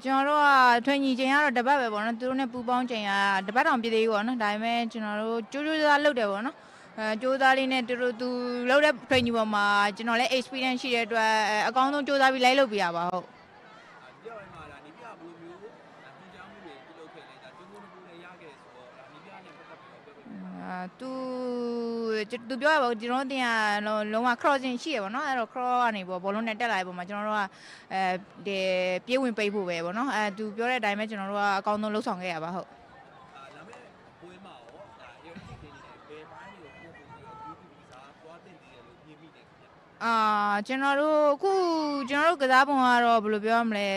ကျွန်တော်တို့ကထွင်ညီချိန်ကတော့တပတ်ပဲပေါ့နော်သူတို့နဲ့ပူပေါင်းချိန်ကတပတ်တောင်ပြည့်သေးဘူးပေါ့နော်ဒါပေမဲ့ကျွန်တော်တို့ကြိုးစားလုပ်တယ်ပေါ့နော်ကြိုးစားလေးနဲ့သူလုပ်တဲ့ထွင်ညီပေါ်မှာကျွန်တော်လည်း experience ရှိတဲ့အတွက်အကောင်းဆုံးကြိုးစားပြီးလိုက်လုပ်ပြရပါဟုတ်သူပြောရပါကျွန်တော်တို့တင်ကလုံးဝ crossing ရှိရပါတော့အဲ့တော့ cross ကနေပေါ့ဘောလုံးနဲ့တက်လာတဲ့ပုံမှာကျွန်တော်တို့ကပြေးဝင်ပိတ်ဖို့ပဲပေါ့နော်သူပြောတဲ့အတိုင်းပဲကျွန်တော်တို့ကအကောင်းဆုံးလှုပ်ဆောင်ခဲ့ရပါဟုတ်ကျွန်တော်တို့အခုကျွန်တော်တို့ကစားပုံကတော့ဘယ်လိုပြောရမလဲ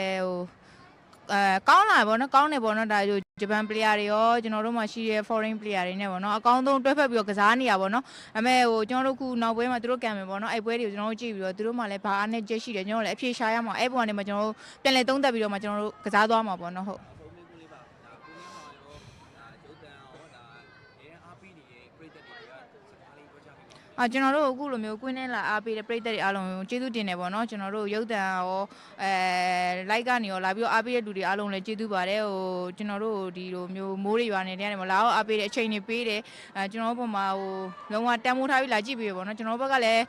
ကောင်းလာပေါ့နော်ကောင်းတယ်ပေါ့နော်ဒါဂျပန် player တွေရောကျွန်တော်တို့မှာရှိတဲ့ foreign player တွေနဲ့ပေါ့နော်အကောင်းဆုံးတွဲဖက်ပြီးတော့ကစားနေရပေါ့နော်ဒါပေမဲ့ကျွန်တော်တို့ခုနောက်ပွဲမှာသူတို့ကံမယ်ပေါ့နော်အဲ့ပွဲတွေကိုကျွန်တော်တို့ကြည့်ပြီးတော့သူတို့မှလည်းဘာအားနဲ့ချက်ရှိတယ်ကျွန်တော်တို့လည်းအဖြေရှာရမှာအဲ့ပုံကနေမှကျွန်တော်တို့ပြန်လည်သုံးသပ်ပြီးတော့မှကျွန်တော်တို့ကစားသွားမှာပေါ့နော်ဟုတ်ကျွန်တော်တို့အခုလိုမျိုးကွင်းနဲ့လာအားပေးတဲ့ပြည်သက်တွေအားလုံးကျေးဇူးတင်တယ်ပေါ့နော်ကျွန်တော်တို့ရုပ်တံရောlike ကနေရောလာပြီးတော့အားပေးတဲ့လူတွေအားလုံးလည်းကျေးဇူးပါတယ်ကျွန်တော်တို့ဒီလိုမျိုးမိုးတွေရွာနေတဲ့နေရာမှာလာတော့အားပေးတဲ့အချိန်တွေပေးတယ်ကျွန်တော်တို့ပုံမှာလုံးဝတန်ဖိုးထားပြီးလာကြည့်ပေးရပေါ့နော်ကျွန်တော်တို့ဘက်ကလည်း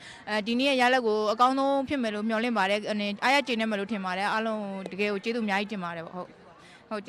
ဒီနေ့ရလက်ကိုအကောင်းဆုံးဖြစ်မယ်လို့မျှော်လင့်ပါတယ်အားရကျေနပ်မယ်လို့ထင်ပါတယ်အားလုံးတကယ်ကိုကျေးဇူးအများကြီးတင်ပါတယ်ပေါ့ဟုတ်